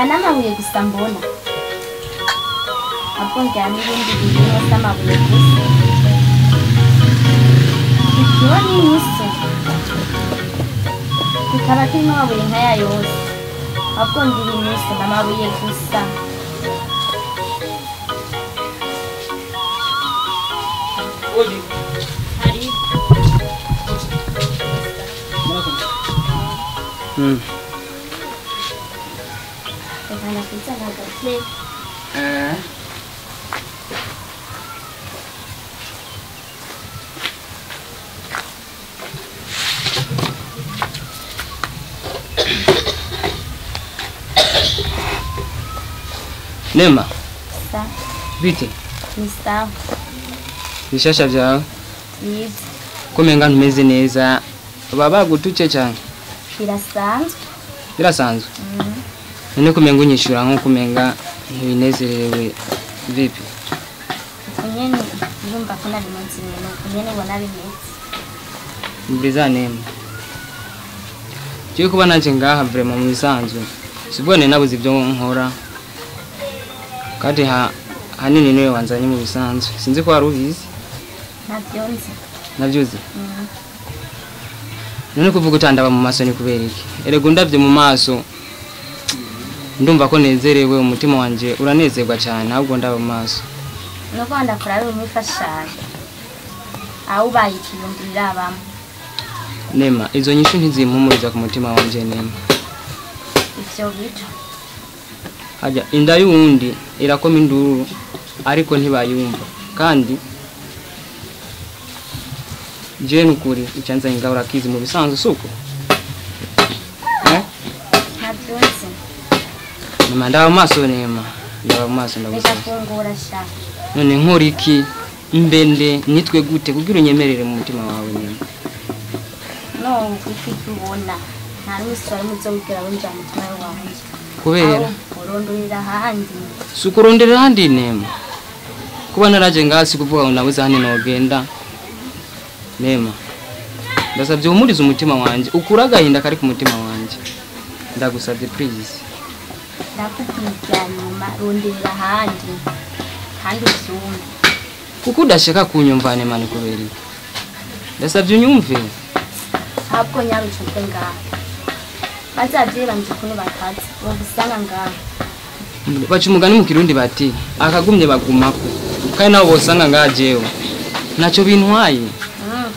NAMWE gusa mbona aponga n'ibindi bintu n'amabuye gusa ikiwa ni nyinshi kikaba kirimo amabuye nkaya yose aponga ibintu nyinshi n'amabuye gusa Odi hari Ana pizza na gatle. Nema. Sa. Bite. Mista. Nishasha vyawe. Yes. Kumenga ntumeze neza. Baba gutuce cyane. Birasanzwe. Birasanzwe. None kumenga unyishura nko kumenga ntibinezerewe vipi? Kunyene ndumva ko nari munsi nyene kunyene bona bimeze. Mbriza Nema. Cyo kuba nanje ngaha vraiment mu bisanzwe. Sibone nabuze ibyo nkora. Kandi hanini niwe wanzanye mu bisanzwe. Sinzi ko wari ubizi. Navyonze. Navyuze. None kuvuga utandaba mu maso ni kubera iki? Erego ndavye mu maso. Ndumva ko nezerewe umutima wanje uranezerwa cyane ahubwo ndaba mu maso. Nuko ndakora bimufashanya. Aho bayikiyumvira abamo. Nema, izo nyishu ntizimpumuriza ku mutima wanje Nema. Ivyo bico. Haja inda y'undi irakoma induru ariko ntibayumva. Kandi je nukuri icyanza ingabura kizi mu bisanzwe suko. Navyonze. Nema ndaba mu maso Nema. Ndaba mu maso ndabuze. Ndakungura sha. None nkora iki imbende nitwe gute kugira unyemerere mu mutima wawe Nema. No, ukikubona. Nta n'isoro muzo wigera winjira mu mutima wawe. Kubera urondorera handi. Sukurondera handi Nema. Kuba naraje ngasi kuvuga ngo nabuze handi nogenda. Nema. Ndasabye umuriza umutima wanje ukuraga hinda kari ku mutima wanje. Ndagusabye please. Ndakubwira nyuma rondera handi. Kandi uzumve. Kuko udashaka kunyumva Nema ni kubera iki? Ndasabye unyumve. Habwo nyarucuke ngaha. Bazavye banje kuno batazi. Wobusanga ngaha. Baca umugani mu Kirundi bati akagumye bagumako. Kandi nawo bosanga ngaha jewe. Naco bintwaye.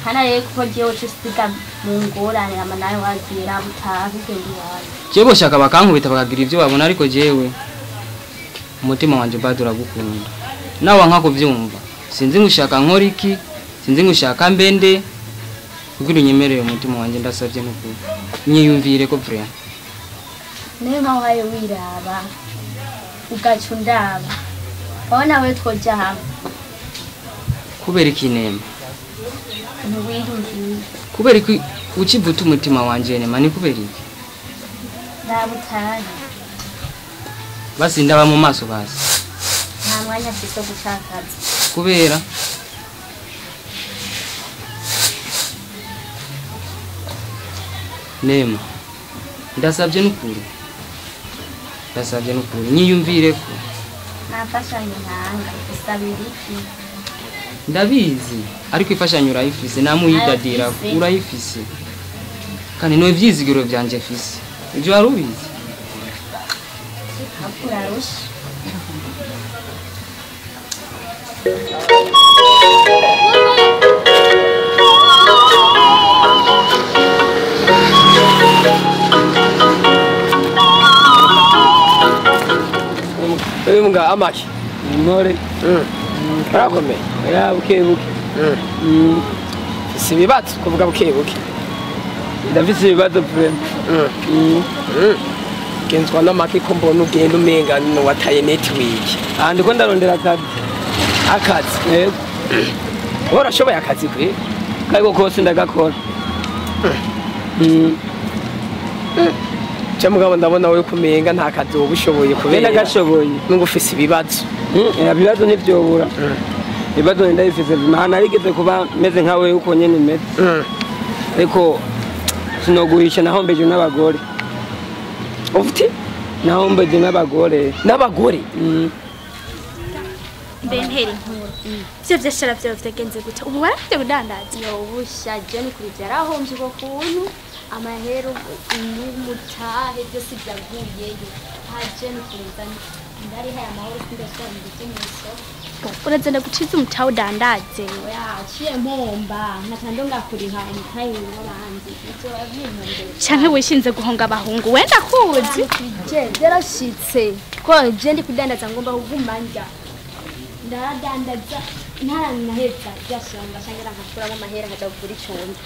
Kana rero ko jewe cyusiga mu ngorane amanaye wagira butazi kendi wawe. Jebo shaka bakankubita bakagira ivyo babona ariko jewe umutima wanje badura gukunda. Nawe nkako vyumva. Sinzi ngushaka nkora iki, sinzi ngushaka mbende. Kugira unyemerere umutima wanje ndasavye n'ukuri. Nyiyumvire ko vraiment. Niyo nkaho hayo wiraba. Ugacundaba. Ona we twoja hamwe. Kubera iki Nema? Ntiwirumviye. Kubera iki ukivuta umutima wanje Nema ni kubera iki? Ndabutaye. Basi ndaba mu maso basi. Nta mwanya mfite gushakaza. Kubera Nema. Ndasabye n'ukuri. Ndasabye n'ukuri nyiyumvire ko. Nafashanye ntanga usabira iki? Ndabizi ariko ifashanyo urayifise namuyidadira urayifise. kandi no ivyizigiro vyanje fisi ivyo warubizi Akurarusha. Uyu mga amaki intore barakomeye ya bukebuke si ibibazo kuvuga bukebuke ndafise ibibazo vraiment genzwa n'amaki ko mbona ugenda umenga no wataye network ndiko ndarondera akazi yego urashoboye akazi kwe kayiko kose ndagakora mugabo ndabona we kumenga nta kazi wowe ushoboye kubera gashoboye nungu ufise ibibazo ibibazo ntivyobura ibibazo ndabifise mana arigeze kuba meze nkawe uko nyene meze ariko sinoguhisha nahombeje n'abagore ufite nahombeje n'abagore Benteri nkuru. Sivyo vyashara vyo vyagenze gute. Ubu barafite budandaza. Yo busha je ni kuri vyarahomvye ko kuntu amahero n'umutahe byose byaguyeyo. Haje ni kurizana. Ndari haya amahoro ndashaka mu gitenyesho. Urazenda guciza umutahe udandaze. Oya, ciye mpomba. Natando ngakuriha umutahe w'abandi. Ivyo bavyimpunde. Canke wishinze guhonga abahungu. Wenda kuzi. Je byarashitse. Ko je ndi kudandaza ngomba kugumanja. Ndadandaza ntaranaheza byashanga shangira nkakuramo amahera nkadagura icumbi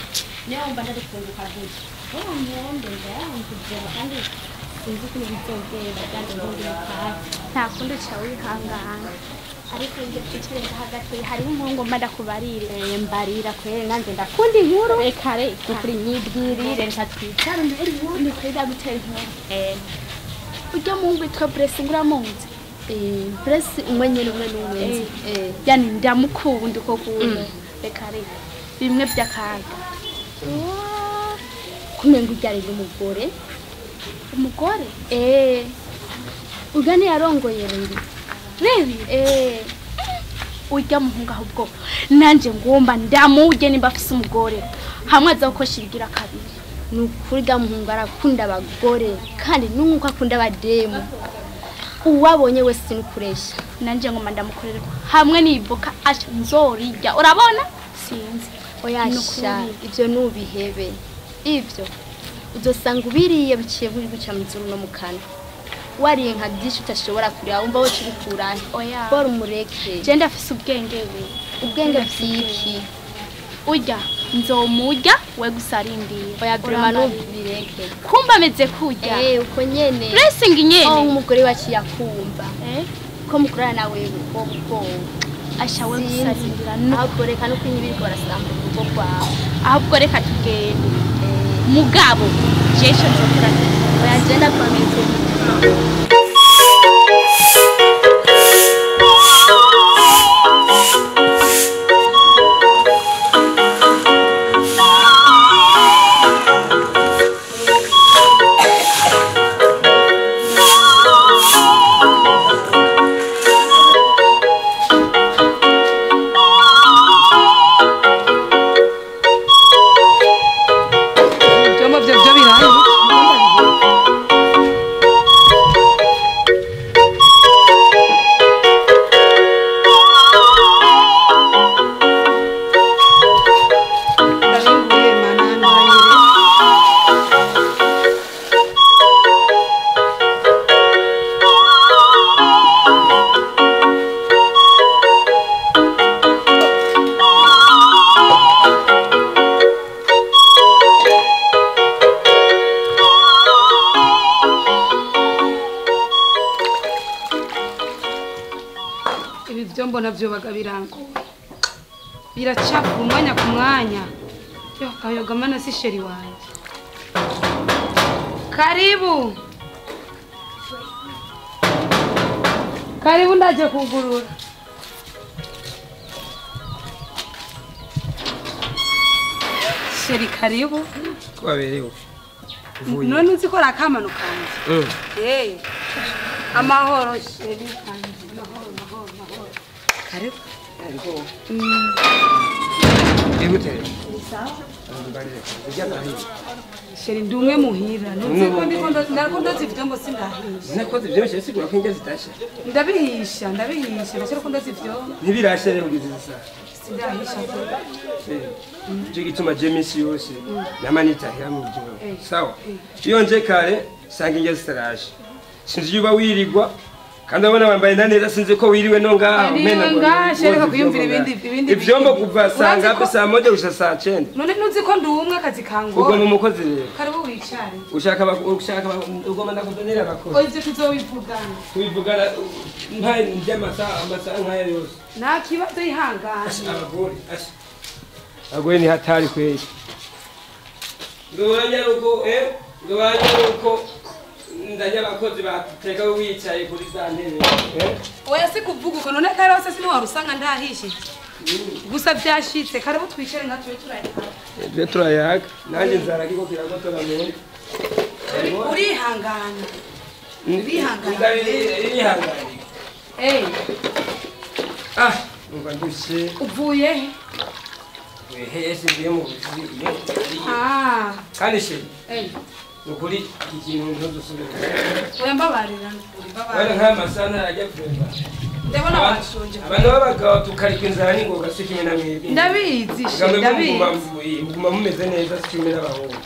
niyo mba ndadufunguka gutya nkonde ndayankujera kandi sinzi ko bizogenda kandi ngombe nta kundi ca wihangana ariko nje twicare hagati hari umuhungu mba ndakubarire mbarira kwere nanze ndakunda inkuru kare kuri nyibwirire ntatwicare ndari inkuru ni kweda gutera inkuru ujya mungu itwa blessing uramunzi Presi umwenyene umwe n'umwenzi yani ndamukunda uko kuntu reka reka bimwe by'akaga kumenga uryarira umugore ugani yarongoye rero urya muhunga ahubwo nanje ngomba ndamuje nimba afise umugore hamwe azakoshirigira kabiri nukuri ga muhunga arakunda abagore kandi nuko akunda abademu uwabonye wese sinukuresha nanje ngoma ndamukorera hamwe niboka acha nzorirya urabona sinzi oyasha ivyo nubihebe ivyo uzosanga ubiriye biciye buri guca muzuru no mukana wariye nka byinshi utashobora kurya wumva wo kibikurahe bora umureke je ndafise ubwenge vyiki urya nzomurya we gusarindira oya vraiment nubireke kumba meze kurya uko nyene blessing nyene umugore waciye akumva ko mukurana nawe ubwo asha we gusarindira ahubwo reka no kwinyibiriko barasamba ubwo kwawe ahubwo reka tugende mugabo jesho nzokora oya je ndakomeze navyo bagabirango biracafu umwanya ku mwanya yo kayoga mana si sheri wanje karibu ndaje kugurura sheri karibu kwaberewe none uzi ko rakamano kanje amahoro sheri kanje amahoro karibu Gute? Sawa. sheri ndumwe muhira nuziko ndiko ndozi ivyombo sindahisha nakoze byose sigura ko ingezi zitashe ndabihisha ndashira ko ndozi ivyombo ntibirashe rero ngizi zisa sindahisha cyo gituma James yose namanitahira mu byo sawa iyo nje kare sanga ingezi zitaraje sinzi yuba wirigwa kandi abona bambaye neza sinzi ko wiriwe no ngaho mena ngashereka kuyumvira ibindi ivyombo kuva sanga pesa moja usha saa 9 none nuzi ko ndumwe akazi kango ubwo umukozi rero karibu wicare ushaka ugoma ndakuzanira abakozi oje tuzobivugana tubivugana nkaye njyamasaha nkaya yose nta kibazo ihangane abagore ni hatari kweli ngabanya ruko ndajya abakozi bateka wicaye kuri za ntebe oya si kuvuga uko none kare wose sinwarusanga ndahishije gusa byashitse karibu twicare nka twe turayaga nanjye nzara kiko kiragotora muri urihangana umva ndushe uvuye wehese mbiye mu buzi kandi she nukuri ikintu ntuzusubire oya mbabarira wala nk'amasana ajya kuremba ndabona washonje abantu b'abagabo tukarika inzara n'ingoga si kimwe na mwebwe ndabizi muguma mumeze neza si kimwe n'abahungu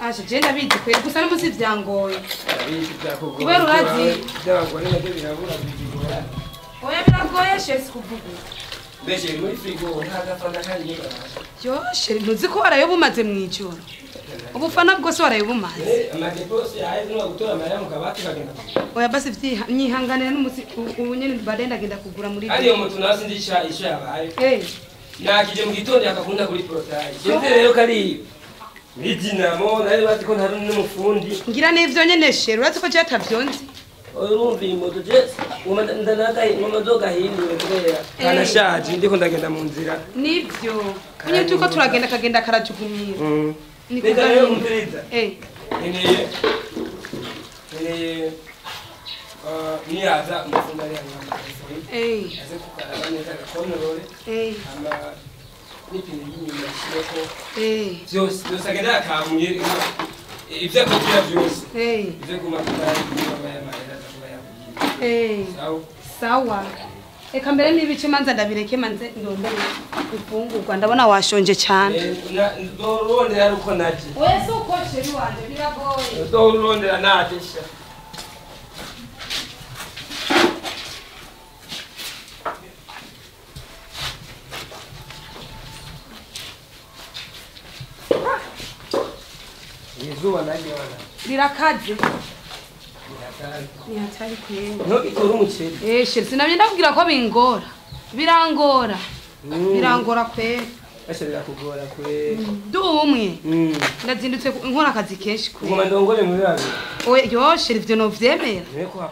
asha je ndabizi kweli gusa n'umusi vyangoye ndabizi byakugoye kubera urazi by'abagore nabyo birabura bigora oya biragoye shesi kuvuga mbese muri frigo nta gafana kandi yo sheri ntuzi ko warayo bumaze mwijoro ubufana bwose warayo bumaze amadeposi yaje no gutora amara mu kabati kagenda oya basi vyihanganira n'umusi ubunyene barenda genda kugura muri ari yo mutu nasi ndica isho yabaye nakije mu gitondo yakakunda kuri portail je rero kari midinamo nari bazi ko ntari n'umufundi ngira n'ivyo nyene sheri urazi ko cyatavyonze urumva imoto je ngomadoga hindure kubera kanashaje ndiko ndagenda mu nzira nivyo kunye tuko turagenda kagenda karajugumira Nenda rero umviriza nkeneye niyaza umufundi ari hano aze kukaraba neza agakontorore ama n'ipine y'inyuma ishyireko byose agenda yakamuye ibyo akubwira byose ibyo kumakura inyuma y'amarira azakuba yakubwira sawa eka mbere n'ibice manza ndabireke manze ndondere ifungurwa ndabona washonje cyane ndorondera uko naje wese uko sheri wanje biragoye ndorondera naje sha Yezuba naje wana rirakaze ni hatari kwenda no itora umuceri sheri sinabye ndakubwira ko birangora birangora kwera ashobora kugora kwe dumwe ndazindutse nkora akazi kenshi kwe ngoma ndongore muri babi oye yo sheri ivyo no vyemera niko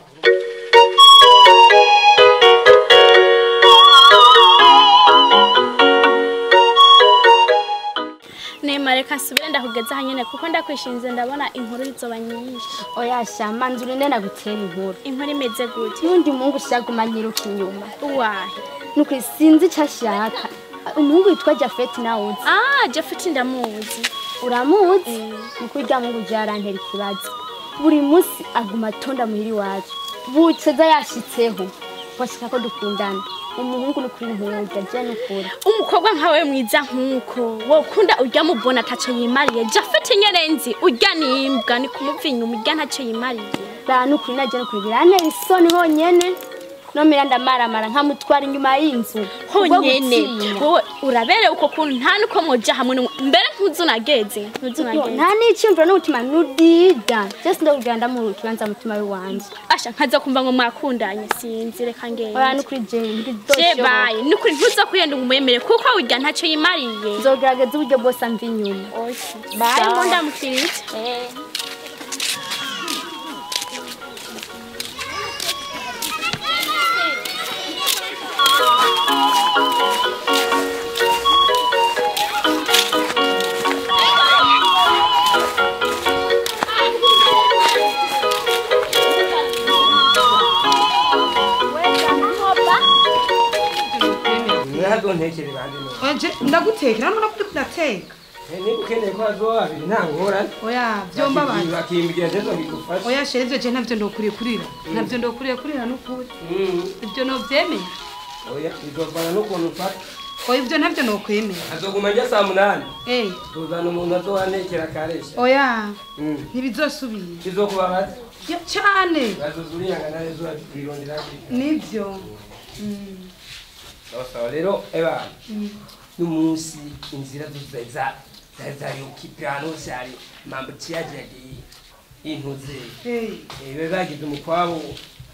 Reka nsubire ndakugeza hanyene kuko ndakwishinze ndabona inkuru izoba nyinshi. Oya shama nzuri nenda gutera inkuru. Inkuru imeze gute? Nundi mungu shaguma nyiruka inyuma. Uwahe? Nuko sinzi cyashaka. Umuhungu yitwa Jafet nawuzi. Jafet ndamuzi. Uramuzi? Nuko urya mungu jarantera ikibazo. Buri munsi aguma tonda muhiri wacu. Buceza yashitseho. Washika ko dukundana. Umuhungu nukuri nkunda je nukuri. Umukobwa nkawe mwiza nkuko wokunda urya mubona ataco yimariye. Jafet nyerenzi urya nimbwa ni kumuvinya umurya ntaco yimariye. Da nukuri naje nukuri birane isoni honyene. No miranda mara nkamutwara inyuma y'inzu. Honyene wowe urabere uko kuntu nta nuko moja hamwe mbere ntuzunageze. Nta n'icimvura n'umutima nudida. Just ndagenda mu kibanza mutima wanje. Asha nkaza kumva ngo mwakundanye sinzi reka ngende. Oya nukuri je ndidosho. Bayi nukuri ntuza kuyenda umwemere kuko urya ntaco yimariye. Nzogerageza uburyo bwose amva inyuma. Okay. Bayi ngo ndamukirite. Ndagutekera none kuri kudateka niba ukeneye ko hazoba babiri nta ngorane oya byomba bati bakimbwira neza bigufasha oya shere ivyo je ntavyo ndokuriye kurira ntavyo ndokuriye kurira n'ukuri ivyo no vyemeye oya bizovana n'ukuntu ufata oya ivyo ntavyo nokwemera azoguma njya saa 8 tuzana umuntu azohanekera karesha oya ntibizosubira bizokubabaza cyane bazuzuriyangana neza urabirondera nivyo sawa rero eba n'umunsi inzira zuzeza zariukipe hano hose hari mambo tiyagiye intuze ibe bagize umukwabo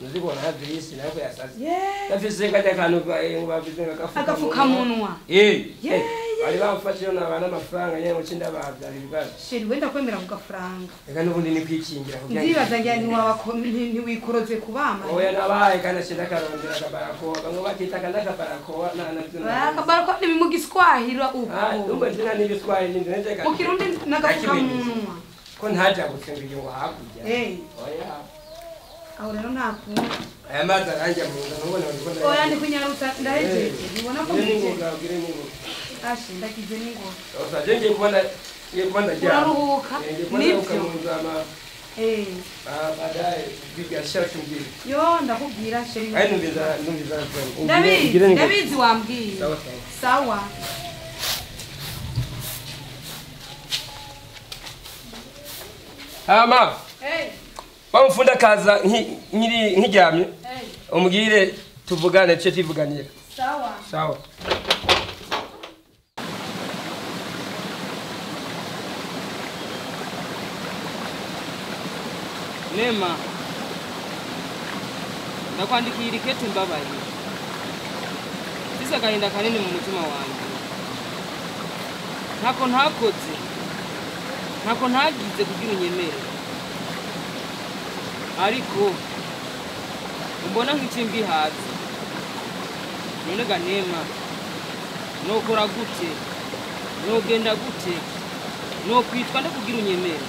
nuzibona hadirisi nako yasaze yafise kajya kantu bavuze agafuka munwa bari bamfashe yo nabana amafaranga nyene mu cinda bavyara ibibazo sheri wenda kwemera ku gafaranga eka nubundi ni kwikingira kugira ndibaza ngira ntiwikoroze kubama oya nabaye kana shida karondera kabarakoa bamwe bakita kana kabarakoa navyo kabarakoa ni mu Giswahili uko ndumva ndina ni Giswahili ndinje mu Kirundi n'agafuka munwa ko ntaja gutsenga ngo hakurya oya aho rero ntakunda aya mazi aranja mu nda nubone ndikunda oya ndi kunyaruta ndahejeje nibona ko ngire ni ashi ndakize ningo osaje ngiye kubanda jya uraruhuka nibyo baadaye biashara tungire yo ndakubwira sheri ayi numbiza ndabizi wambwiye sawa ama bamufunda kaza nkiryamye umugire tuvugane cyo tivuganira sawa Nema ndakwandikira ikete mbabaye sisa gahinda kanini mu mutima wanjye ntako ntagize kugira unyemere ariko mbona nk'ikimbi hazi none ga Nema nokora gute nogenda gute nokwitwa ndakugira unyemere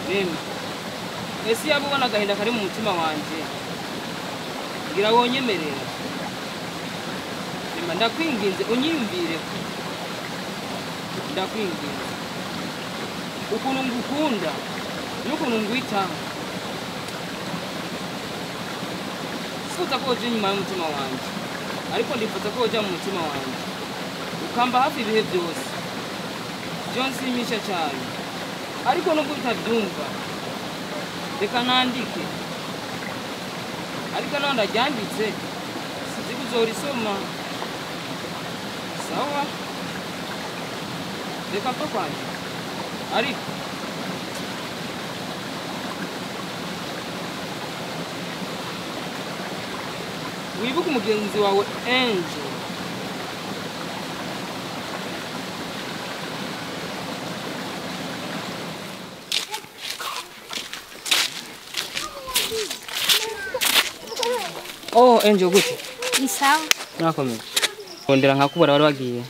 Nema ese yabo ubona agahinda kari mu mutima wanje ngira wonyemerera Nema ndakwinginze unyiyumvire ndakwinginze ukuntu ngukunda n'ukuntu ngwitaho sifuza ko uja inyuma y'umutima wanje ariko ndifuza ko uja mu mutima wanje ukamba hafi ibihe byose byo nsimisha cyane ariko nubwo utabyumva reka nandike ariko naho ndaryanditse sizi kuzorisoma sawa reka mfa kwandika ariko wibuke umugenzi wawe Angel Angel gute isawa nakomeye kondera nkakubara bari bagiye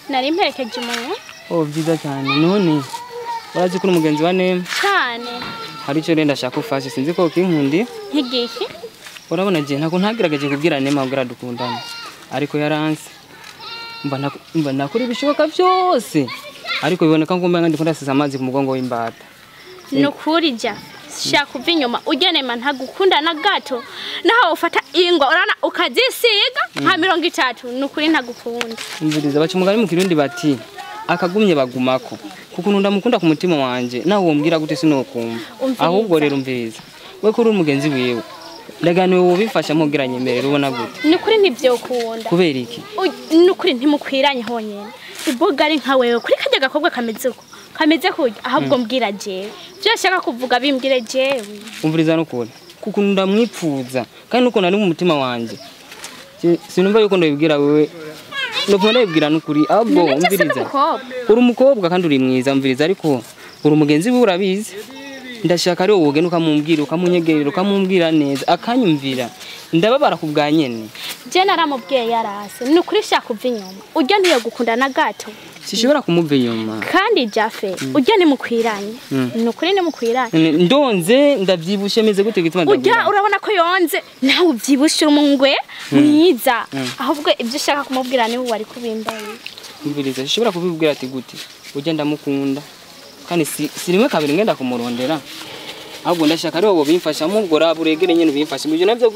nari mperekeje umuntu byiza cyane none barazi ko umugenzi wa Nema cyane hari icyo renda shaka ufashe sinzi ko kinkundi nk'igiki urabona je ntako ntagerageje kubwira Nema kugira dukundane ariko yaranse mba nakora ibishoboka byose ariko biboneka ngo mba ndikunda sisa amazi ku mugongo w'imbata nukuri ja shaka uva inyuma ugenema ntagukunda na gato naho ufata ingwa urana ukazisiga nka 30 nukuri ntagukunda umviriza baca umugani mu Kirundi bati akagumye bagumako kuko ndamukunda ku mutima wanje naho wombwira gute sinokumva ahubwo rero umviriza we kuri umugenzi wiwe ndagane wowe bifasha mugira nyemerera ubona gute nukuri ntibyokunda kubera iki nukuri ntimukwiranye honyene iboga ari nka wewe kuri kajya gakobwa kameze kurya ahubwo mbwira jewe byashaka kuvuga bimbwire jewe umviriza nukuri kuko ndamwipfuza kandi nuko nari mu mutima wanje sinumva yuko ndabibwira wewe nuko ndabibwira nukuri ahubwo umviriza uri umukobwa kandi uri mwiza umviriza ariko uri umugenzi we urabizi ndashaka rero wowe ukamumbwira ukamunyegerera ukamumbwira neza akanyumvira ndababara kubwa nyene je naramubwiye yarase nukuri shaka uva inyuma urya ntiyo gukunda na gato sishobora kumuva inyuma kandi Jafe urya nimukwiranye nukuri nimukwiranye ndonze ndavyibushe meze gute gituma urya urabona ko yonze nawe uvyibushe umungwe mwiza ahubwo ibyo ushaka kumubwira ni wari kubimbaye umviriza ushobora kubibwira ati gute ujya ndamukunda kandi si rimwe kabiri ngenda kumurondera ahubwo ndashaka ari wowe bimfashamo ubwo raburegere nyine bimfashe ibyo navyo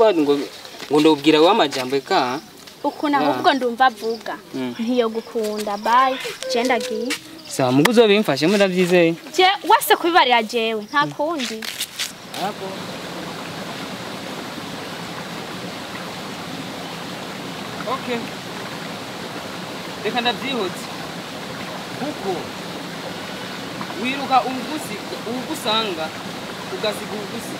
ngo ndobwira wa majambo ka ukuna ahubwo ndumva avuga ntiyo gukunda bye genda giye sawa muguzo bimfashe muravyizeye je wase kubibarira jewe nta kundi hapo okay reka ndabyihutse kuko wiruka ugusanga ugasiga ugusi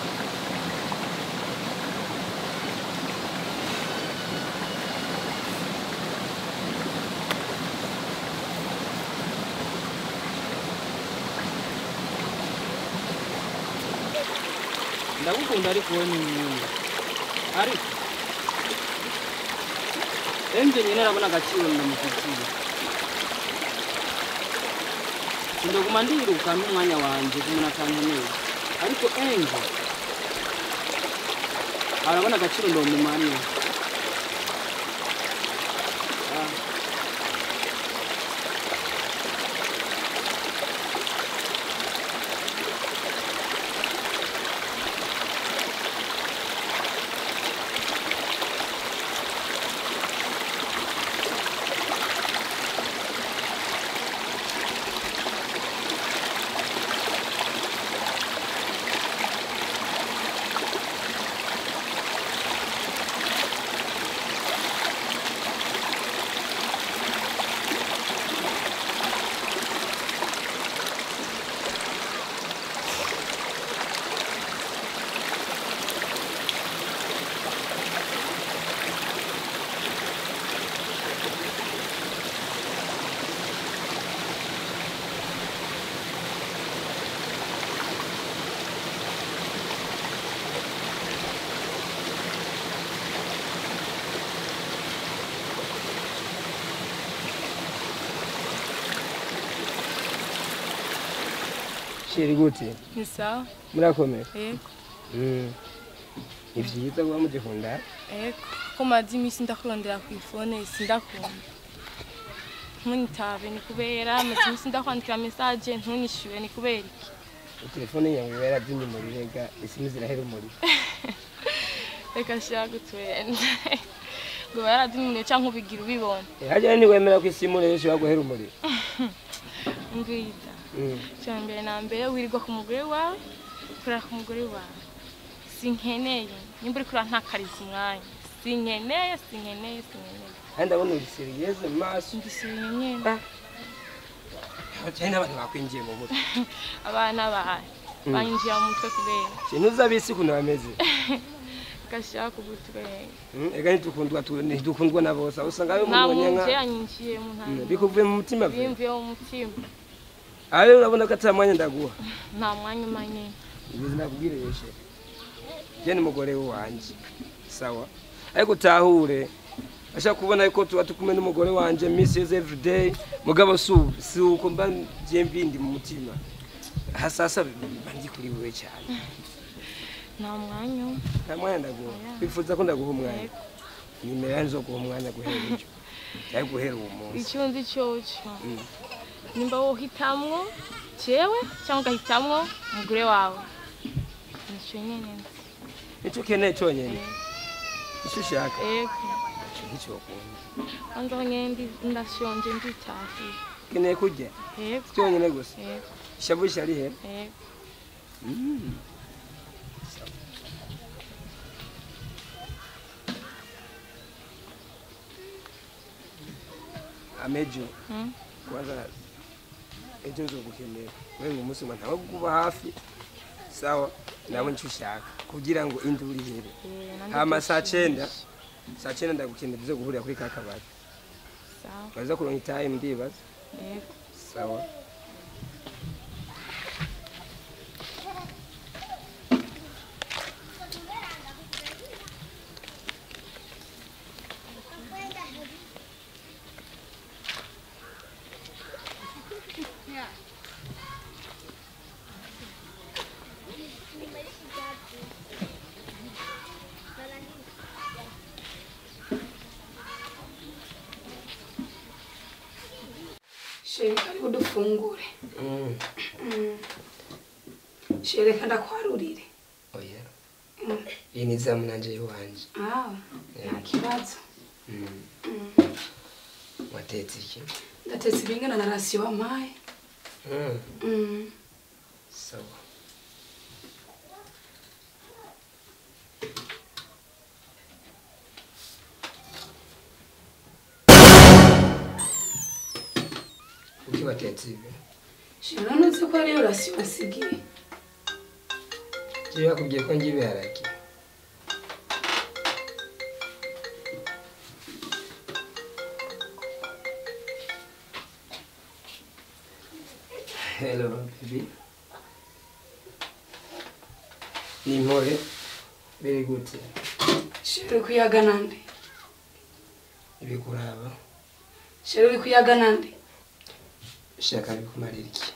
ndagukunda ariko wowe ni umuntu ariko enje nyine arabona agaciro ndamufitiye ndaguma ndiruka n'umwanya wanje kumuna kankeneye ariko enje arabona agaciro ndomumariye Sheri gute? Ni sawa. Murakomeye? Yego. Ivyiza kuba mugikunda? Yego. Ko mazi imisi ndakurondera ku ifone sindakunda. Ntunyitabe ni kubera mazi imisi ndakwandikira message ntunyishyuye ni kubera iki? Telefone yawe yarazimye muri rega isimi zirahera umuri. Reka shaka twende. Ngo yarazimye cyangwa ubigira ubibona. Hajya ni wemera ko isimu rero shobora guhera umuri. Ngwita. Cyambere na mbere wirirwa ku mugore wawe kura ku mugore wawe sinkeneye nimba uri kura ntakariza umwanya sinkeneye anda bona uri serious maso ndisiriye nyene cyane abantu bakwinjiye mu mutwe abana bahaye banjira mu mutwe kubera kintu zabisi kuno bameze gashaka ubutwe ega ntitukundwa na bose usanga ayo mumonye nka nanyinjiye mu ntara bikuvuye mu mutima bwe bimvuye mu mutima ayo urabona ko atamwanya ndaguha nta mwanya umanye ibizi nakubwireshe je ni mugore wanje sawa ariko tahure ashaka kubona yuko tuba tukumwe n'umugore wanje miss every day mugabo si uko mba je mbindi mu mutima hasasa bandi kuri wewe cyane nta mwanya ndaguha bifuza ko ndaguha umwanya nimero yanzo guha umwanya guhera icyo cyari guhera uwo munsi icyo nzi cyoco nimba wohitamwo jewe cyangwa ugahitamwo umugore wawe nicyo nyene icyo ukeneye cyonyine icyo ushaka yego icyo ukunda anzo nyene ndashonje nditafi ukeneye kurya yego cyonyine gusa yego shabu shari he yego amejo kwanza ejo nzogukenera wewe ngo umunsi ntawe kuba hafi sawa nawe nicyo ushaka kugira ngo induri here hama saa 9 ndagukenera tuze guhurira kuri kakabari sawa baza kuronka time ndibaza yego sawa dufungure. Shereka ndakwarurire. Oya. Iyi ni zamu nanje iwanje. Nta kibazo. Watetse iki? Ndatetse ibingana na rasiyo wampaye. Sawa. Kuki watetse ibi? Shira nutse ko ariyo rasiyo wasigiye. Jewe bakubwiye ko ngibiharage. Hello, baby. Ni more. Very good. Shira kuyaga nande. Ibikuraba. Shira kuyaga nande. Shaka bikumarira iki?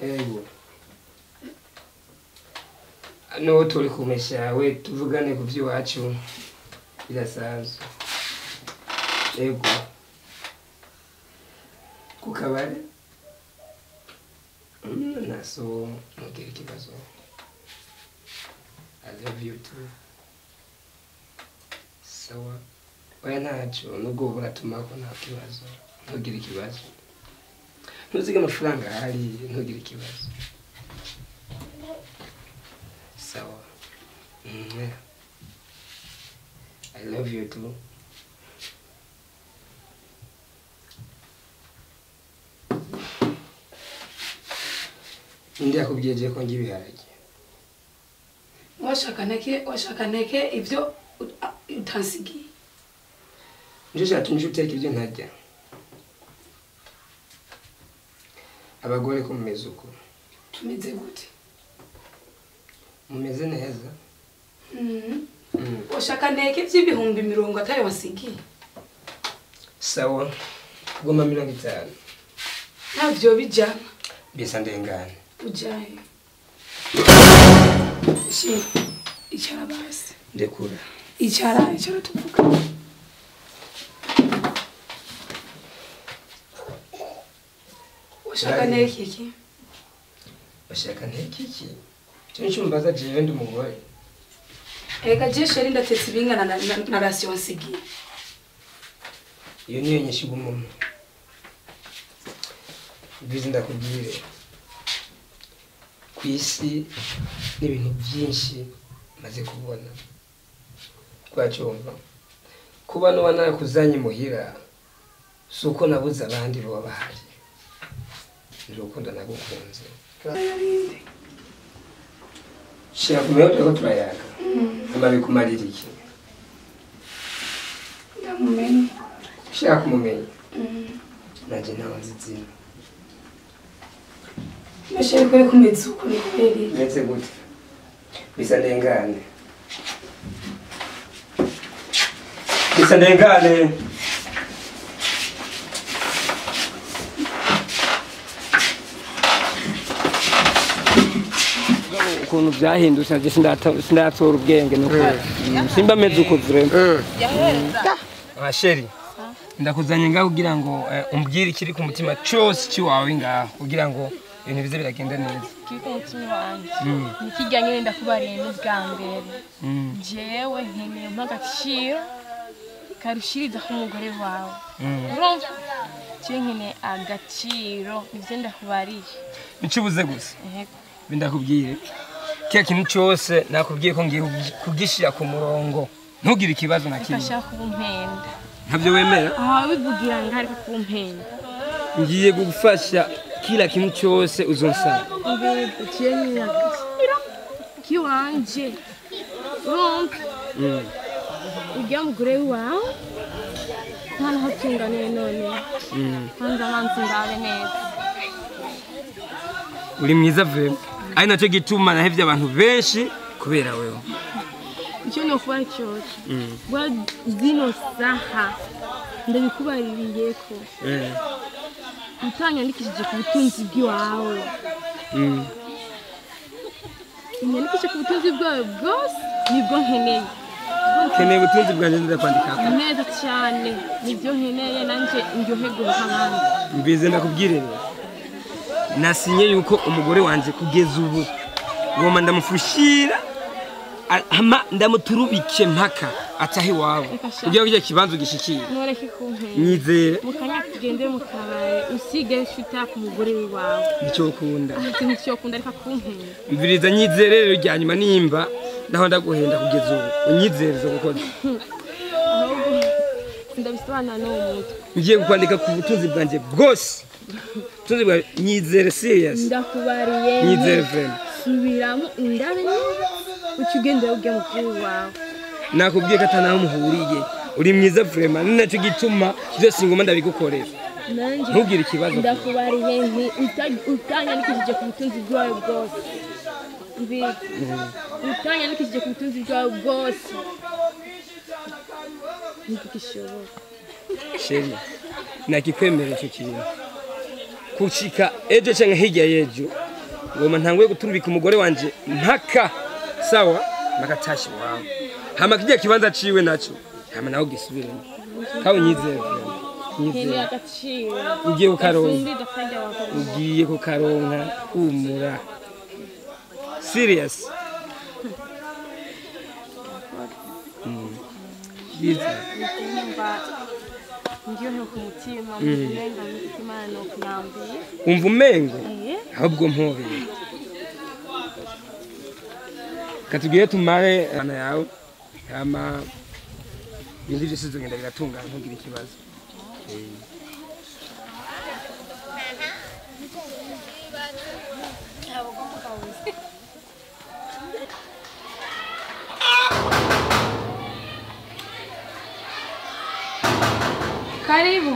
Ego. Ano turi kumesha we tuvugane ku by'iwacu birasanzwe. Ego. Kukabare? Naso ntugire ikibazo. I love you too. Sawa. Oya ntacyo nubwo buratuma ko nta kibazo. Ntugire ikibazo. Ntuzige amafaranga ahari ntugire ikibazo. Sawa. I love you too. Ndi akubyeje ko ngibiharage. Washaka neke ibyo utansigiye. Nje cyatumye uteka ibyo ntajya. Abagore ko mumeze uko. Tumeze gute? Mumeze neza. Washaka neke by'ibihumbi 50 atari wasigiye. Sawa. Goma 50. Navyo bijana. Bisa ndengane. Ujaye. Si icara basi. Ndekura. Icara tuvuga. Washaka neke iki? Washaka neke iki? Cyo mbaza jewe ndi umugore. Ega jeshe ndatetse ibingana na rasiyo wasigiye. Iyo niyo nyishiga umuntu. Bizi ndakubwire. Kwisi n'ibintu byinshi maze kubona. Kwacyumva. Kuba no wanakuzanye muhira suko nabuze abandi bo bahari. Ndukunda nagukunze. Shaka kumenya ko turayaga. Amabi kumarira iki? Ndamumenye. Shaka kumumenya. Naje nawe nzizina. Meshe kwe kumeze uko ni kweli. Meze gute? Bisa ndengane. Bisa ndengane. Ukuntu byahindutse nje sindatora ubwenge nuko simba meze uko vraiment. Sheri. Ndakuzanye ngaho kugira ngo umbwire ikiri ku mutima cyose cy'iwawe ngaho kugira ngo ibintu bize biragenda neza. Kiri ku mutima wanjye nikijyanye wenda kubariye n'ubwa mbere jewe nkeneye agaciro karushiriza k'umugore wawe urumva cyo nkeneye agaciro ivyo ndakubariye Nicibuze gusa bindakubwire kiya kintu cyose nakubwiye ko ngiye kugishira ku murongo ntugire ikibazo na kimwe. Ndashaka kumpenda. Ntabyo wemera? Wivugira ngo ariko kumpenda. Ngiye gufasha kila kintu cyose uzonsaba. Mbere cyene agaciro kiwanje urumva ujya mugure wawe nta hatungane none kandi abanzi ndabe neza. Uri mwiza vrema ari nacyo gituma nahevye abantu benshi kubera wewe. Icyo no kuba cyose bwa zino saha ndabikubaririye ko utanyandikishije ku butunzi bwawe inyandikishije ku butunzi bwawe bwose nibwo nkeneye keneye ubutunzi bwanjye ndakwandika neza cyane nibyo nkeneye nanje ndyoherwe nk'abandi mbize ndakubwire nasinye yuko umugore wanje kugeza ubu ngoma ndamufushira hama ndamuturubike mpaka atahe wawe kugira ngo kibanzo gishikire noreke kumpera nyizere mukanya kugende mukabaye usige shuta ku mugore wawe nicyo kunda nicyo kunda reka kumpera mviriza nyizere rero rya nyuma nimba naho ndaguhenda kugeza ubu unyizere zo gukora ahubwo ndabisobanura no mutwe ngiye kukwandika ku butunzi bwanjye bwose ubutunzi bwa nyizere serious ndakubariye nyizere friend subiramo ndabe ukigendera ujya mukuru wawe nakubwiye ko atanaho muhuriye uri mwiza vraiment ninaco gituma byose ngoma ndabigukorera ntugire ikibazo ndakubariye nti utanyandikishije ku butunzi bwawe bwose utanyandikishije ku butunzi bwawe bwose ntikishobora sheri nakikwemerera icyo kintu kushika ejo cyangwa hirya y'ejo ngoma ntanguye guturubika umugore wanje mpaka sawa makatashi wawe hama kijya kibanza ciwe naco hama naho gisubiremo kawe nyizere nyizere agaciro ugiye kukaronka umura serious ngiyo ku mutima umenga umutima no kuyambiye umva umengo ahubwo mpobeye katugiye tumare ana yawe ama bindi byose zogenda biratungana ntugira ikibazo Karibu.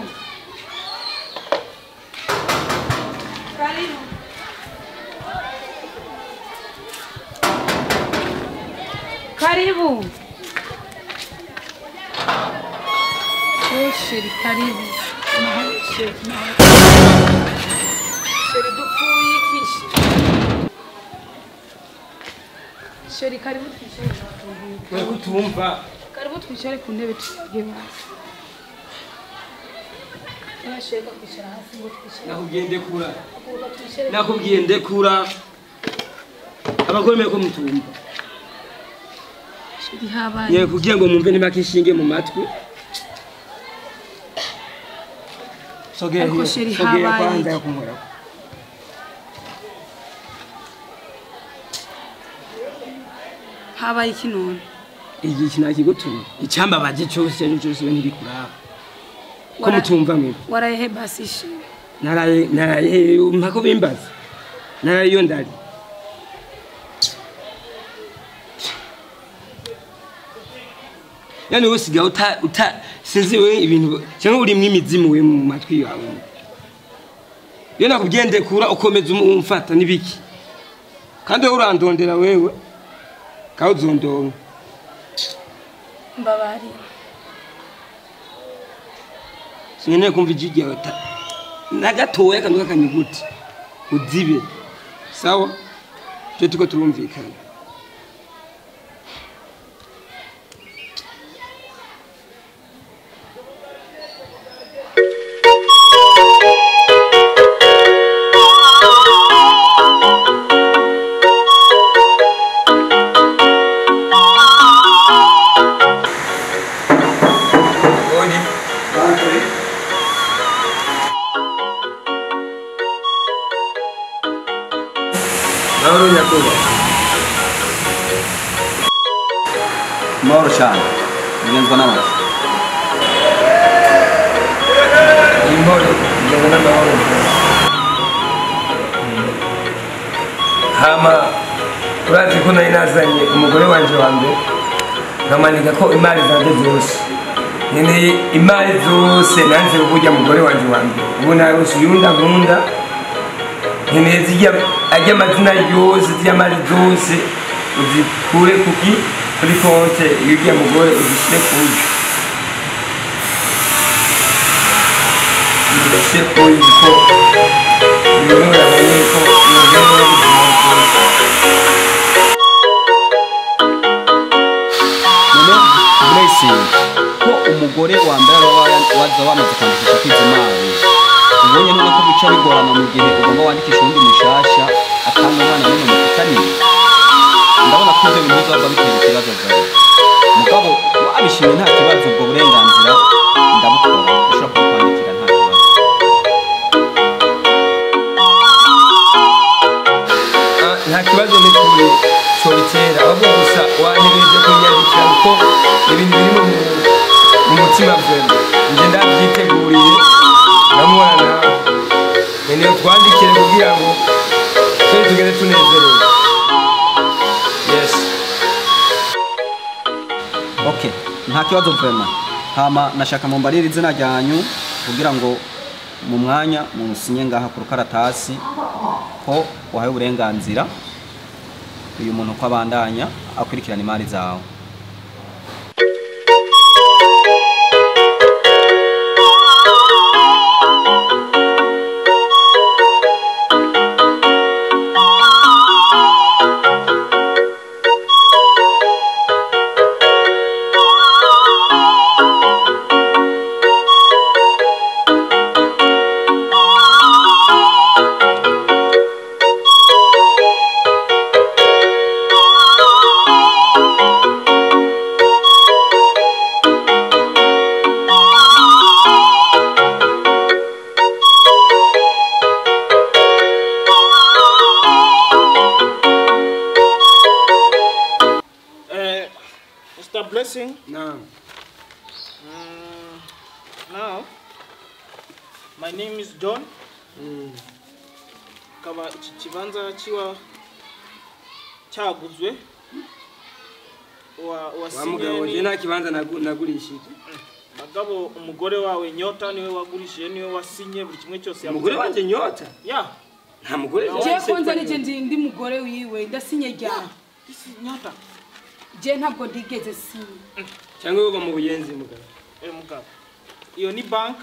Karibu. Karibu. Sheri karibu. Sheri dupfuye ikishi. Sheri karibu twishare. Wewe utumva. Karibu twishare ku ntebe tugema. nakubwiye ndekura abagore meko mutumva ye kugira ngo mumve nimakishinge mu matwi sogera kwanza yakumura habaye iki none iki kinakigutuma icyambabaje cyose cyose ntibikuraba ko mutumva mwe waraye basishi naraye mpako bimbaza naraye yo ndari yani usiga uta sinzi we ibintu cyangwa uri mwimizimu we mu matwi yawe yo nakugende kura ukomeza umfata nibiki kandi urandondera wewe kawuzondonga mbabari sinene kumva ijigi yawe nagatoya kandi kakanyuguti uzibe sawa cyo tuko turumvikana Mahoro cyane bigenzwa n'abandi imbore bigenzwa n'amahoro hama urazi ko nari nazanye umugore wanje wa mbere nkamanika ko imari zanjye zose nkeneye imari zose nanze kuburya mugore wanje wa mbere ubu narose uyunda nkunda nkeneye zijya ajya amazina yose z'amari zose uzikure kuki kuri konte y'ujya mugore uzishyire kuyo uzishyire kuyo ko ibintu yamenye ko yongera n'ubuzima bwose bose ko umugore wa mbere waza wamaze kwandikisha kwizimana ubonye none ko bica bigorana mu gihe ugomba wandikisha undi mushasha atanga umwana n'umwe mufitaniye ndabona ko ibyo bintu bizaba bitera ikibazo bwawe mugabo wabishimye nta kibazo ubwo burenganzira ndabukora ushobora kukwandikira nta kibazo nta kibazo n'ukuri sobitera ahubwo gusa wanyereje kunyandikira kuko ibintu biri mu mutima bwema nje ndabyiteguriye namubona nawe nkeneye twandikire kugira ngo twe tugende tunezerewe. Yes. Okay, nta kibazo vraiment. Hama nashaka mumbarira izina ryanyu kugira ngo mu mwanya musinye ngaha ku rukaratasi ko wahaye uburenganzira uyu muntu ko abandanya akurikirana imari zawe. Now, my name is John. Kaba iki kibanza kiwa cyaguzwe wamugabo je nta kibanza nagurishije bagabo umugore wawe Nyota niwe wagurishije niwe wasinye buri kimwe cyose umugore wanje Nyota nta mugore je konza nije ndi mugore wiwe ndasinye ryana Nyota je ntabwo ndigeze sinye cyangwa ugo mu buyenzi mugabo mugabo iyo ni bank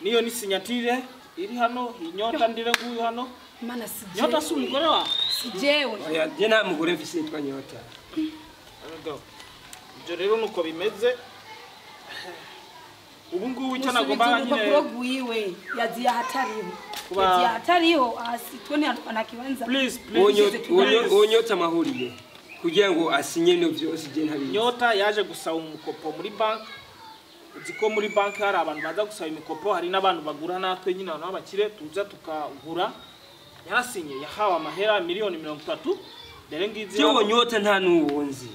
niyo ni signature iri hano Nyota ndire nguyu hano mana sije Nyota si umugore wa sijewe oya je nta mugore mfise yitwa Nyota ibyo rero nuko bimeze ubu ngubu icyo nagomba nyine wiwe yaziye hatariho asitwe ni anakibanza please Nyota mahuriye kugira ngo asinye no byose je ntabizi Nyota yaje gusaba umukopo muri bank uziko muri bank hari abantu baza gusaba imikopo hari n'abantu bagura natwe nyine abantu babakire tuza tukagura yarasinye yahawe amahera miliyoni 30 dere ngizi cyo Nyota nta nuwonzi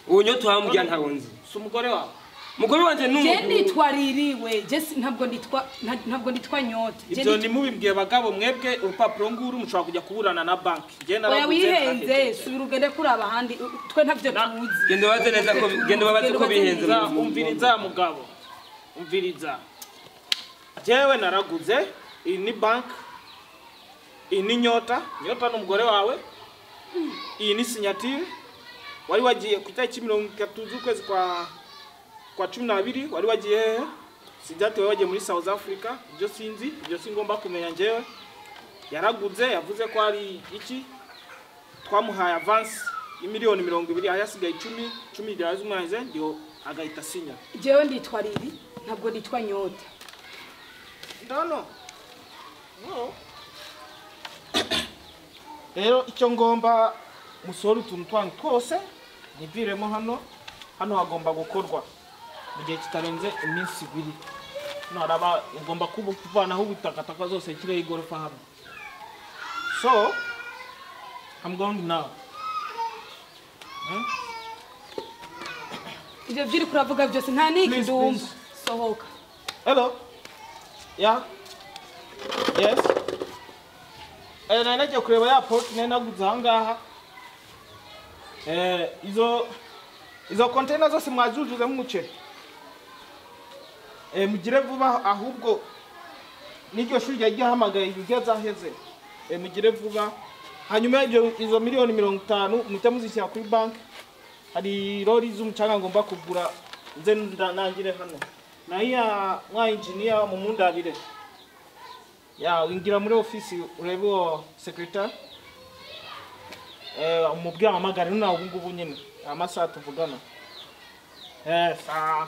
uwo Nyota wambya nta wonzi si umugore wawe mugore wanje je nditwaririwe je ntabwo nditwa Nyota ibyo ni mubimbwiye bagabo mwebwe urupapuro nguru mushobora kujya kuburana na bank je naravuze wihenze subira ugende kuraba handi twe ntavyo tuzi gende baze neza ko gende babaze ko bihenze umviriza mugabo umviriza jewe naraguze iyi ni bank iyi ni Nyota n'umugore wawe iyi ni signature wari wagiye ku itariki 30 z'ukwezi kwa 12 wari wagiye sijate wagiye muri South Africa ibyo sinzi ibyo singomba kumenya njewe yaraguze yavuze ko ari iki twamuhaye avance y'imiliyoni 20 ayasigaye 10 ryazumwaze ndio agahita sinya jewe nditwariri ntabwo nditwa Nyota ndano rero icyo ngomba musoro utuntu twanyu twose niviremo hano hagomba gukorwa mu gihe kitarenze iminsi 2 naraba ngomba kuvanaho ubutakataka zose kire igorofa hano so I'm going now ibyo byiri kuravuga byose nta niki ndumva sohoka hello yeah yes naje kureba ya port naguze ahangaha izo container zose mwajujuze mu muceri mugire vuba ahubwo n'iryo shuri ryahamagaye igezaheze mugire vuba hanyuma izo miliyoni 50 muta muzishyira kuri bank hari lori z'umucanga ngomba kugura nze nangire hano nahiya mwa engineer mu mundabire wingira muri office urebe secretary umubwira amagara nawe ubungubu nyine amasaha tuvugana Sawa.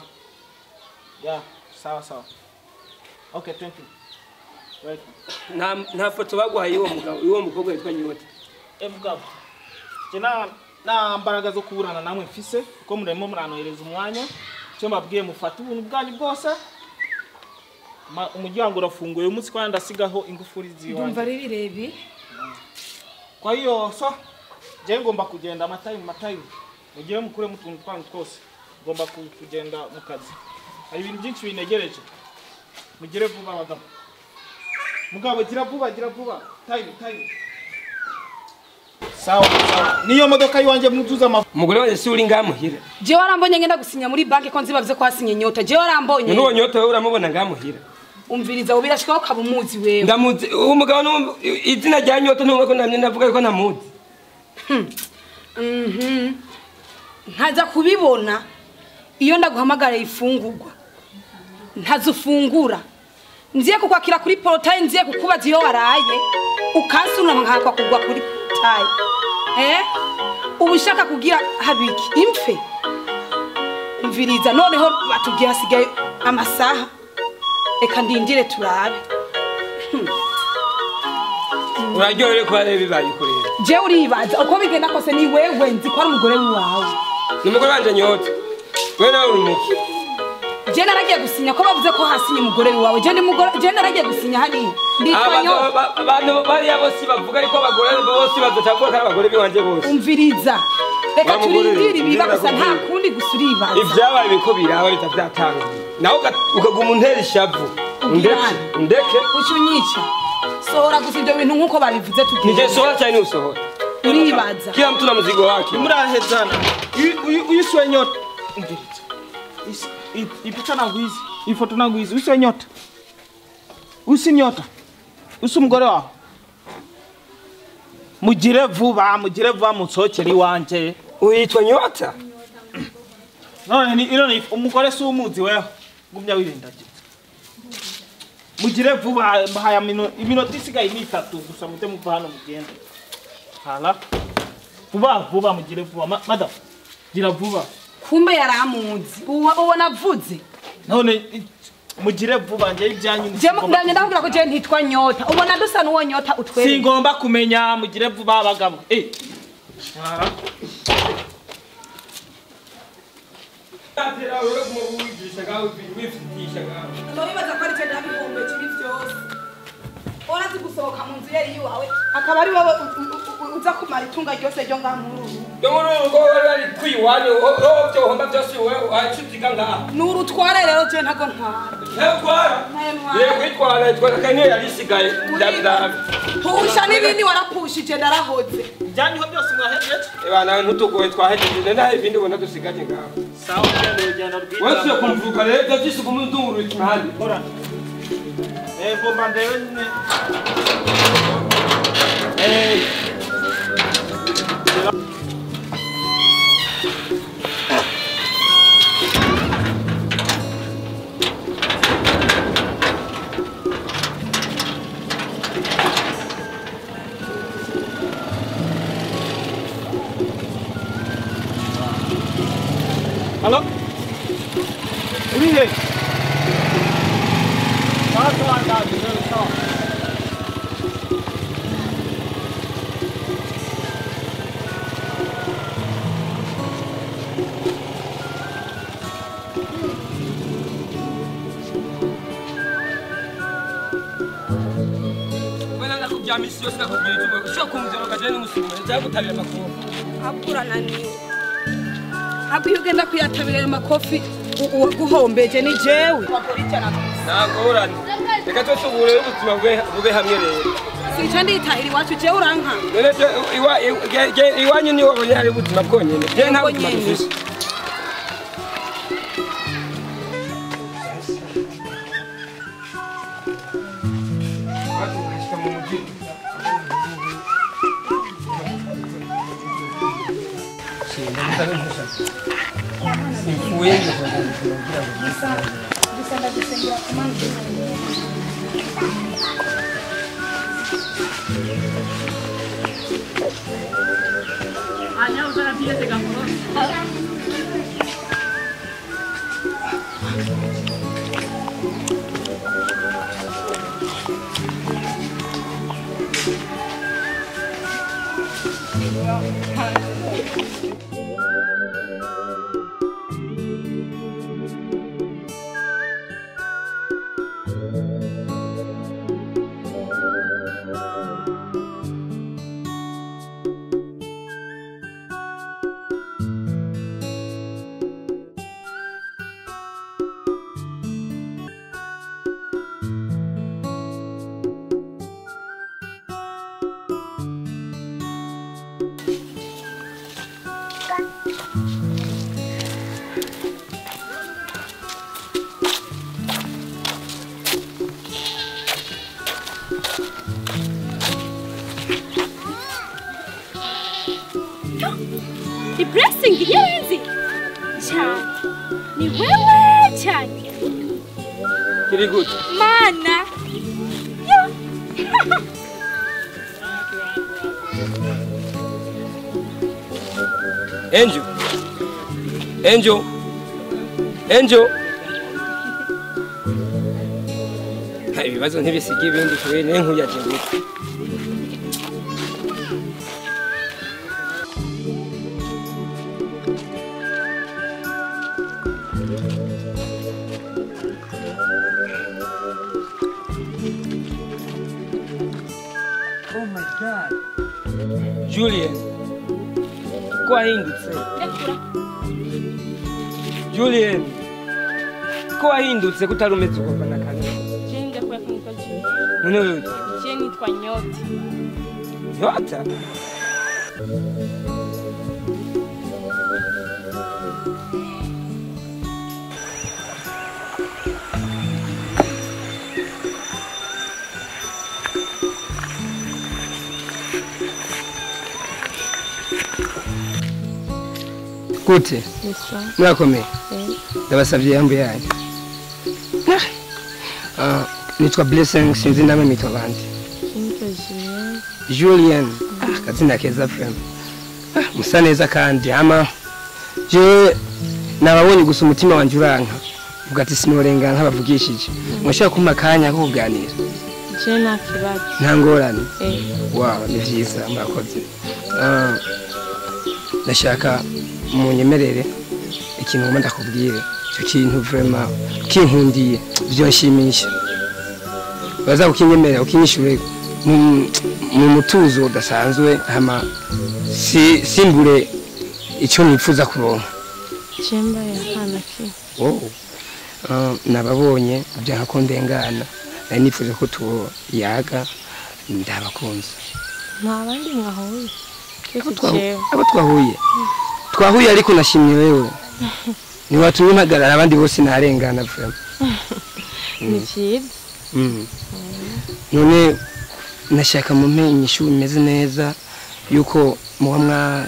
Yeah, sawa. Okay, thank you. Welcome. Nta foto bagwaye iwo mukobwa yitwa Nyota. Mugabo. Na mbaraga zo kuburana namwe mfise uko murimo muranohereza umwanya cyo mbabwiye mufata ubuntu bwanyu bwose umuryango urafunguye umunsi kwa ndasigaho ingufuri ziyo ndumva ari birebi kwa hiyo so je ngomba kugenda amatayi mugiye mukure mutuntu twanyu twose ngomba kugenda mu kazi hari ibintu byinshi binegereje mugire vuba bagabo mugabo gira vuba time sawa niyo modoka yiwanje mutuza umugore wanje si uri ngamuhira je warambonye ngenda gusinya muri banki ko nzibavuze ko hasinye Nyota je warambonye nuwo Nyota wewe uramubona ngamuhira umviriza ubirashikaho kabumuzi wewe ndamuzi umugabo izina rya Nyota numwe ko namye ndavuga ko namuzi ntaza kubibona iyo ndaguhamagara ifungurwa ntazufungura nziye kukwakira kuri portail nziye kukubaza iyo waraye ukansuna nkakwa kugwa kuri portail ubushaka kugira habiki imfe umviriza noneho batubwira hasigaye amasaha reka ndindire turabe uraryohere ko ari bibaye kurera je uribaza uko bigenda kose ni wewe nzi ko ari umugore wawe ni umugore wanje Nyota wewe nawe uri muki je naragiye gusinya ko bavuze ko hasinye umugore wawe je naragiye gusinya hani nditwa Nyota abantu bari bose bavuga ariko abagore bose bazotavuga ko abagore biwanje bose umviriza reka turindire ibiba gusa nta kundi gusuribaza ibyabaye biko biraba bitavyatanga nawe ukaguma untera ishavu undeke ucyunyica sohora gusa ibyo bintu nkuko babivuze tugiye nije sohora cyane usohora uribaza kila mtu na mzigo wake murahezana uyiswe Nyota umviriza ipicha nagwizi ifoto nagwizi uswe Nyota usi Nyota usi umugore wawe mugire vuba munsokeri wanje uyitwa Nyota none irone umugore si umuzi weho gumya wirindaje mugire vuba bahaya iminota isigaye ni 3 gusa mute muva hano mugende hala vuba mugire vuba madam gira vuba kumbe yaramuzi ubona vuze none mugire vuba nje ibyanyu je ndanye ndakubwira ko je ntitwa Nyota ubona dusa nuwo Nyota utwere singomba kumenya mugire vuba abagabo atera wewe kumuvugisha gawe wifitisha gawe noribaza ko ari cyo ndabihombe kiri byose orazi gusohoka mu nzu yari yiwawe akaba ari wowe uza kumara itunga ryose ryo ngamuru ngo bari kwiwanye byo homba byose wewe acitika ngaha nurutware rero je ntago ntwara yego itwara kanye yarisigaye ndabirabe pusha n'ibindi warapushije ndarahoze byanyu byose mwahejeje bana ntutugoye twahejeje naho ibindi ubona dusigaje ngaha sawa cyane rw'ijana wese kumvuka rero byose kumundunguru itwahandi ora bomba ndewe nyine Halo? Urihe? Sawa, sawa. misi yose nakubwira icyo ushaka kumvira ukajya n'umusigo cyangwa gutabira amakofi abura naniwe ntabwo iyo ugenda kuyatabira ayo makofi uwaguhombeje ni jewe ntabwo urane reka twese ubure ubuzima bube hamwe rero sica nditahira iwacu jewe uranka iwanyu niho wabonye hari ubuzima bwonyine jewe nta buzima dufise The blessing yenzi. Cyane. Ni wewe cyane. Kiri good. Mana. Yo. Angel. Angel. Angel. Ibibazo ntibisige ibindi kubera n'inkuyaje gute. Oh my God. Julian. Ko ahindutse. Julian. Ko ahindutse kutarumeze uko na kane. Jenga kwa kunika juu. None wewe. Jeni kwa nyota. Nyota. Gute? Murakomeye. Ndabasabye yambu yanyu. Nitwa Blessing sinzi namwe mitwa bandi. Julian. Kazina keza frame. Musa neza kandi ama je nababonye gusa umutima wanje uranka. Uvuga ati sinorenga nk'abavugishije. Mwashaka kuma kanya ko kuganira. Je nakibazo. Nta ngorane. Wow, ni vyiza murakoze. Ndashaka munyemerere ikintu ngomba ndakubwire cyo kintu vraiment kinkundiye byonshimisha baza ukinyemerera ukinyishure mu mutuzo udasanzwe hama simbure icyo nifuza kuronka Chemba ya hana ki nababonye byanka ko ndengana nari nifuza ko tuyaga ndabakunze nta bandi mwahuye abo twahuye ariko nashimye wewe ni watumye mpagarara abandi bose narengana vraiment ni cyiza none nashaka mumenyesha bimeze neza yuko muba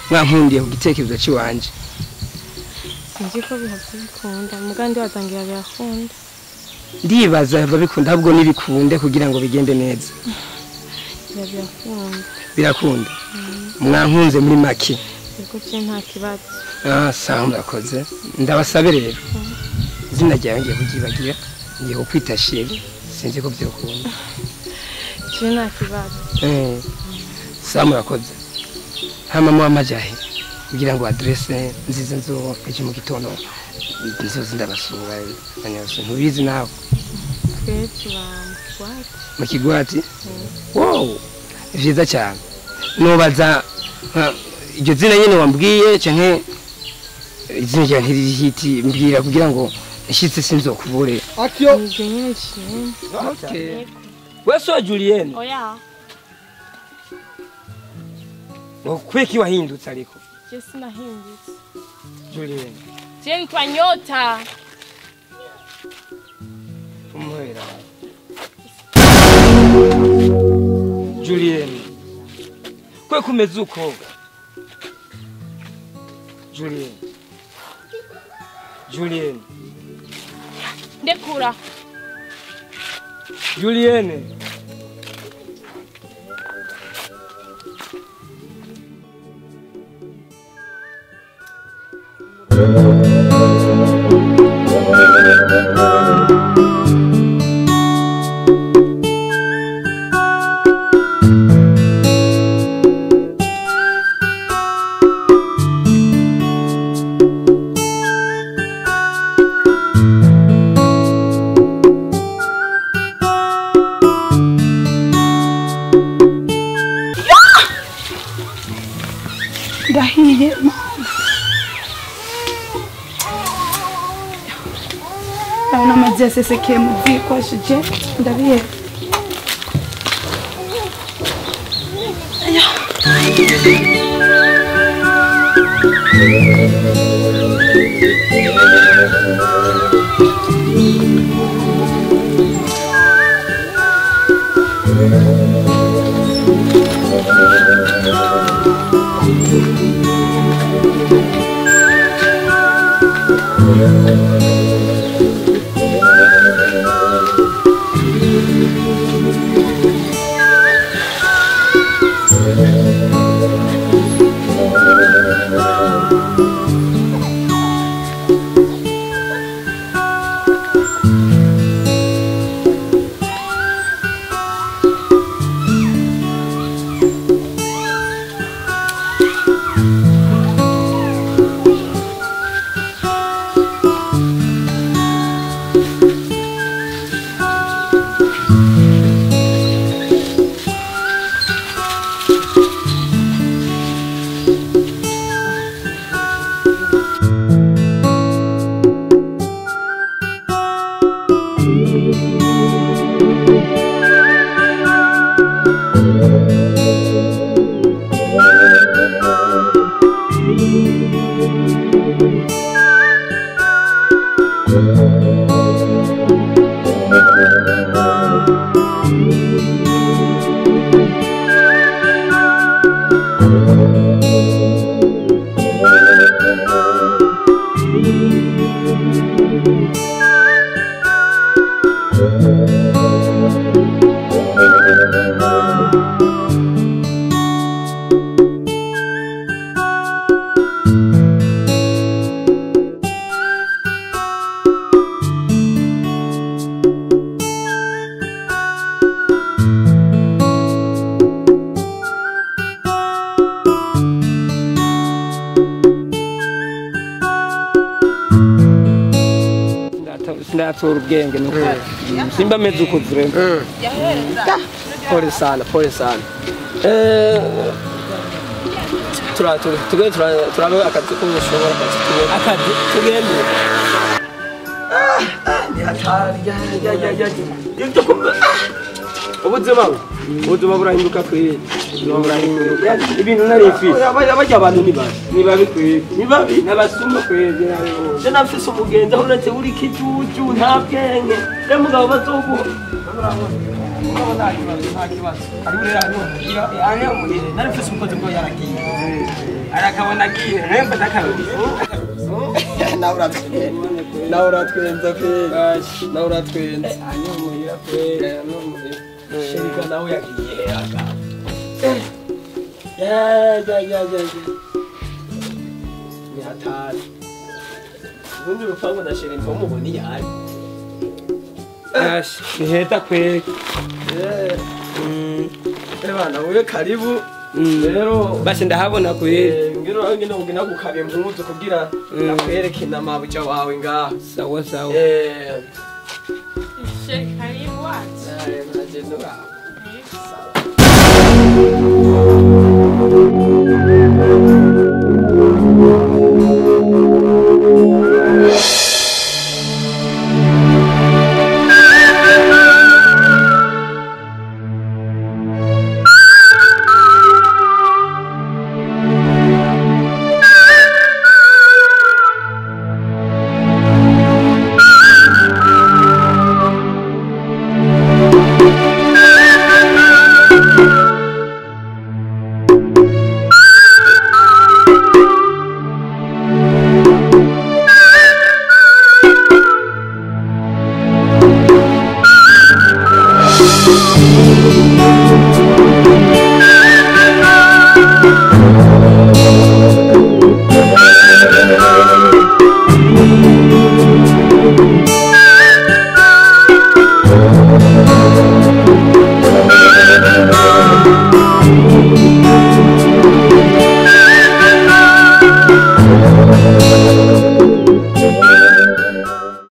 mwankundiye ku gitekerezo cy'iwanje sinzi ko bikunda mugandi watangira birakunda ndibaza babikunda ahubwo nibikunde kugira ngo bigende neza birakunda mwankunze muri make Eko cyo nta kibazo. Sawa murakoze. Ndabasabe rero. Izina ryawe ngiye kugibagira, ngiye kukwita Sheri, sinzi ko byokunda. Cyo nta kibazo. Sawa murakoze. Hama mu amajahe kugira ngo adresse nziza nzo ejo mu gitondo nzozi ndabasura anyose ntubizi nawe. Kwetu bamkwati. Mu kigwati? Wow. Vyiza cyane. Nobaza iryo zina nyene wambwiye canke izina rya ntirihiti mbwira kugira ngo nshitse sinzokubure. Akyo. Nyene cyane. Okay. Weso Julien. Oya. Kweki wahindutse ariko. Je sinahindutse. Julien. Je ntwa nyota. Umwera. Julien. Kwe kumeze uko? Julien. Julien. Ndekura. Julien. ndahiye abona amazi yasesekeye mu ziko ashije ndabihe Ndatora ubwenge nuko simba meze uko vrema pole sana turabe akazi ko mushobora akazi tugende ni hatari ubuzima burahinduka kweli ibintu narifise bajya abantu ni babi kweli ni babi n'abasuma kweli je nafise umugenzi aho uretse uri kijuju nta bwenge re mugabo bazoguha nta kibazo ari urera hano muhira narifise umukozi ngo yaragiye arakabona agiye remba ndakaruye nawe uratwenza kweli nawe uratwenza anyomuhira kweli Sherika nawe yagiye aka. Ya. Ni hatari. Ubundi rupango na Sherika umuboni yari. Ni heta kweli. Bana wewe karibu. Rero basi ndahabona kweli. Ngino ugina gukaba impuzu kugira nakwereke namabuja wawe ngaho. Sawa. Karibu wacha.